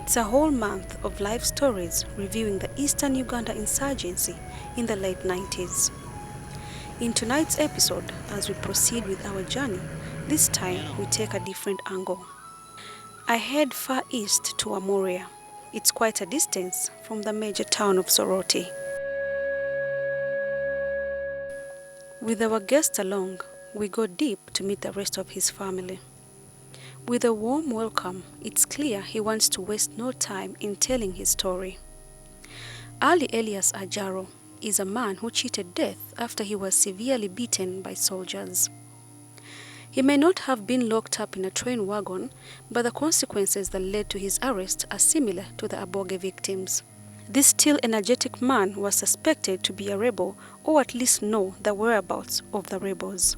It's a whole month of life stories reviewing the Eastern Uganda insurgency in the late 90s. In tonight's episode, as we proceed with our journey, this time we take a different angle. I head far east to Amuria. It's quite a distance from the major town of Soroti. With our guest along, we go deep to meet the rest of his family. With a warm welcome, it's clear he wants to waste no time in telling his story. Ali Elias AJARU is a man who cheated death after he was severely beaten by soldiers. He may not have been locked up in a train wagon, but the consequences that led to his arrest are similar to the Aboge victims. This still energetic man was suspected to be a rebel, or at least know the whereabouts of the rebels.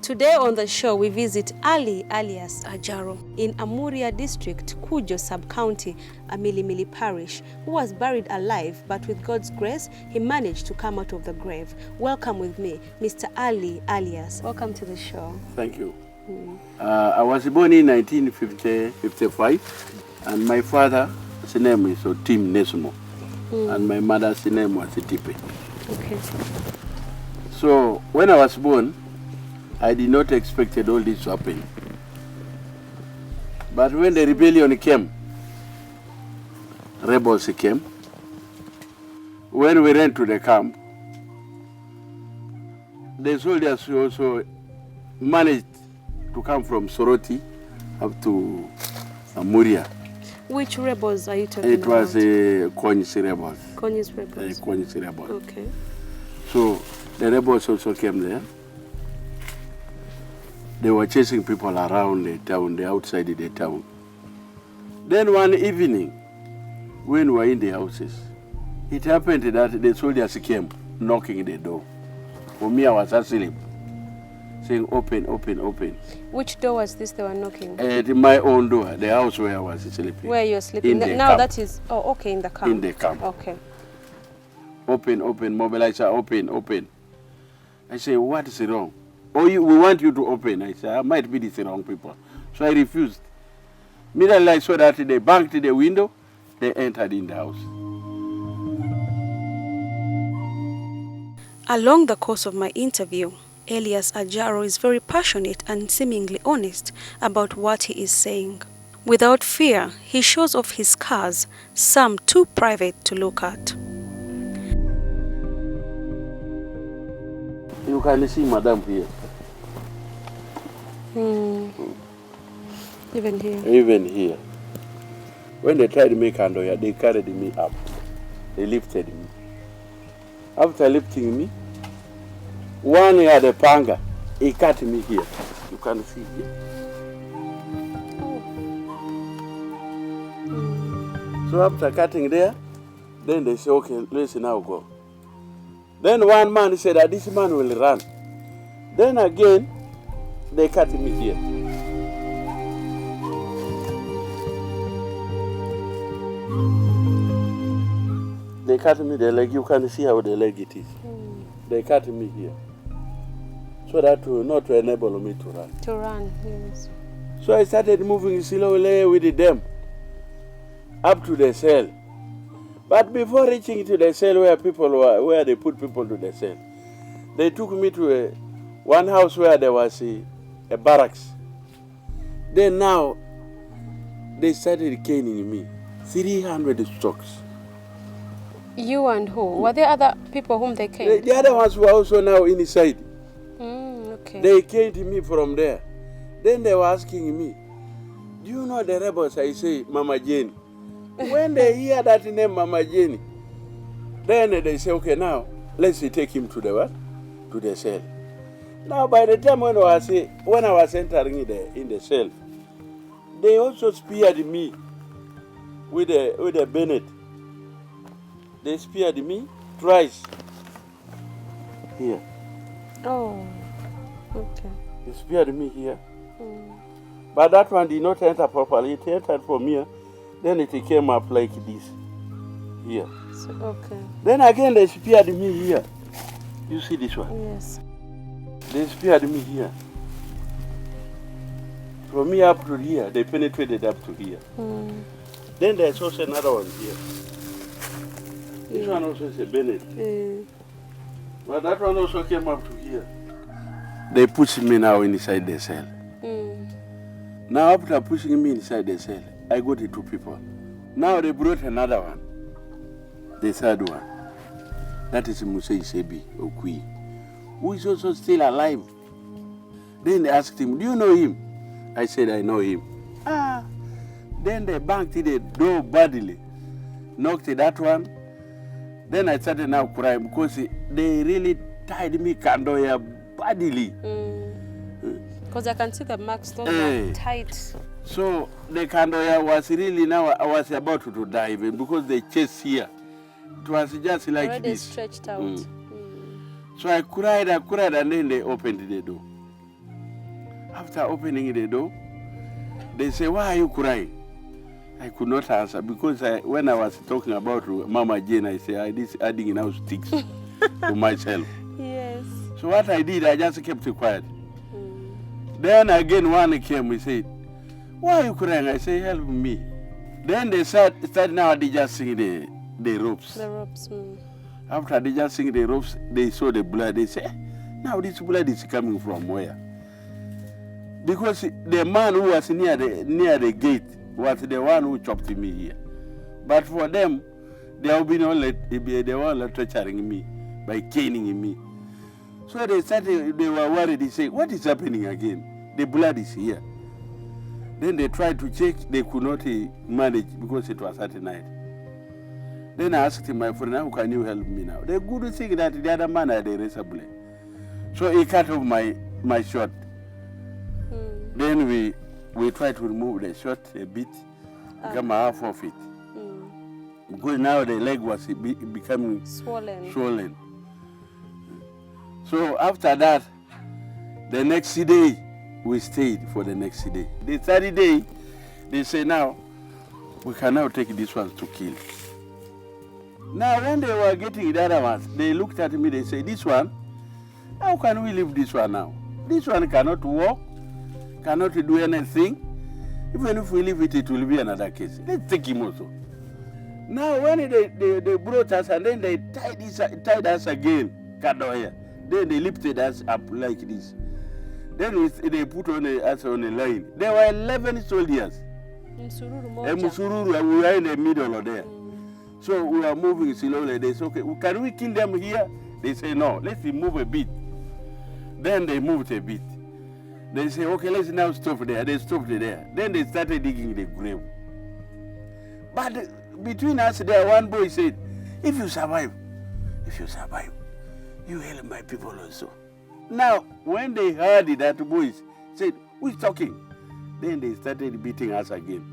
Today on the show, we visit Ali alias AJARU in Amuria District, Kujo Sub-County, Amilimili Parish, who was buried alive, but with God's grace, he managed to come out of the grave. Welcome with me, Mr. Ali alias. Welcome to the show. Thank you. I was born in 1955, and my father's name is Otim Nesmo, and my mother's name was Tipe. Okay. So when I was born, I did not expect all this to happen. But when the rebellion came, rebels came. When we ran to the camp, the soldiers also managed to come from Soroti up to Amuria. Which rebels are you talking about? It was Konyisi rebels. Konyisi rebels. Konyisi rebels. Okay. So the rebels also came there. They were chasing people around the town, the outside of the town. Then one evening, when we were in the houses, it happened that the soldiers came knocking the door. For me, I was asleep, saying, "Open, open, open." Which door was this they were knocking? At my own door, the house where I was sleeping. Where you're sleeping? Now camp. that is, oh, okay, in the camp. In the camp. Okay. Open, open, mobilizer, open, open. I say, "What is wrong?" "Oh, we want you to open." I said, "I might be the wrong people." So I refused. Immediately I saw that they banged the window, they entered in the house. Along the course of my interview, Elias AJARU is very passionate and seemingly honest about what he is saying. Without fear, he shows off his scars, some too private to look at. You can see Madam here. Even here. Even here. When they tried to make Andoya, they carried me up. They lifted me. After lifting me, one had a panga. He cut me here. You can see here. So after cutting there, then they say, "Okay, let's now go." Then one man said that this man will run. Then again, they cut me here. They cut me the leg. You can see how the leg it is. They cut me here. So that will not enable me to run. To run, yes. So I started moving slowly with them up to the cell. But before reaching to the cell where people were, where they put people to the cell, they took me to one house where there was a barracks. Then now, they started caning me. 300 strokes. You and who? Were there other people whom they caned? The other ones were also now inside. Okay. They caned me from there. Then they were asking me, "Do you know the rebels?" I say, "Mama Jane." When they hear that name, Mama Jane, then they say, "Okay, now let's take him to the what? To the cell." Now, by the time when I was entering in the cell, they also speared me with a bayonet. They speared me twice. Here. Oh, okay. They speared me here. But that one did not enter properly. It entered from here. Then it came up like this. Here. So, okay. Then again they speared me here. You see this one? Yes. They speared me here. From me up to here, they penetrated up to here. Then there's also another one here. This one also is a Bennett. But that one also came up to here. They push me now inside the cell. Now after pushing me inside the cell, I got the 2 people. Now they brought another one. The third one. That is Musei Sebi Okui, who is also still alive. Then they asked him, do you know him? I said, I know him. Then they banged the door badly, knocked that one. Then I started now crying because they really tied me Kandoya badly. Because I can see the marks, those are tight. So the Kandoya was really now, I was about to die even because they chased here. It was just like already this. Stretched out. So I cried, and then they opened the door. After opening the door, they say, why are you crying? I could not answer because when I was talking about Mama Jane, I said, I did adding now sticks to myself. Yes. So what I did, I just kept it quiet. Then again, one came, he said, why are you crying? I said, help me. Then they started now, they just sing the ropes. The ropes. After they just sing the ropes, they saw the blood. They say, now this blood is coming from where? Because the man who was near the gate was the one who chopped me here. But for them, they will be the one torturing me by caning me. So they were worried. They say, what is happening again? The blood is here. Then they tried to check. They could not manage because it was at night. Then I asked him, my friend, how can you help me now? The good thing that the other man had a razor blade. So he cut off my shirt. Then we tried to remove the shirt a bit, become half of it. Because now the leg was becoming swollen. So after that, the next day, we stayed for the next day. The third day, they say, now, we can now take this one to kill. Now, when they were getting the other ones, they looked at me, they say, this one, how can we leave this one now? This one cannot walk, cannot do anything. Even if we leave it, it will be another case. Let's take him also. Now, when they brought us and then they tied us again, Kadoya, then they lifted us up like this. Then they put us on a line. There were 11 soldiers. Musururu, we were in the middle of there. So we are moving slowly. They say, okay, can we kill them here? They say, no, let's move a bit. Then they moved a bit. They say, okay, let's now stop there. They stopped there. Then they started digging the grave. But between us there, one boy said, if you survive, you help my people also. Now, when they heard it, that boy said, who's talking? Then they started beating us again.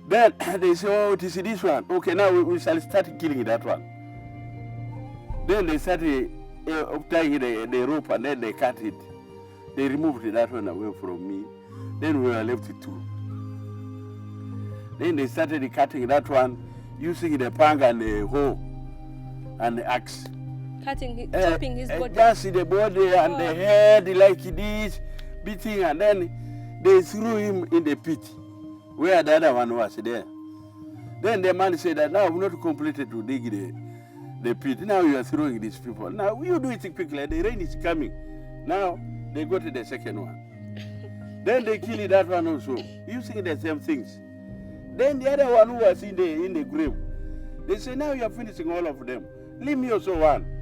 Then they say, oh, it is this one. Okay, now we shall start killing that one. Then they started tying the rope and then they cut it. They removed that one away from me. Then we were left with 2. Then they started cutting that one using the panga and the hoe and the axe. Chopping his body. Just the body and the head like this, beating, and then they threw him in the pit where the other one was there. Then the man said that now I've not completed to dig the pit. Now you are throwing these people. Now you do it quickly. The rain is coming. Now they go to the second one. Then they kill that one also, using the same things. Then the other one who was in the grave, they say, now you are finishing all of them. Leave me also one.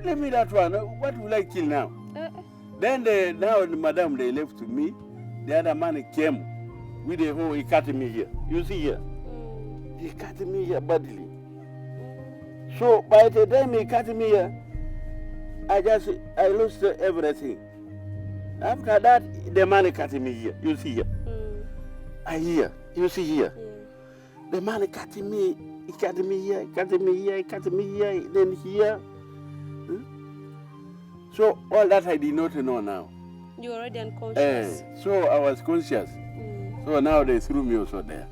Leave me that one. What will I kill now? Then now the madam, they left to me. The other man came with a hoe. He cut me here. You see here? He cut me here badly. So by the time he cut me here, I lost everything. After that, the man cut me here. You see here? I hear. You see here? The man cut me. He cut me here. He cut me here. He cut me here. Then here. So all that I did not know now. You already unconscious. So I was conscious. So now they threw me also there.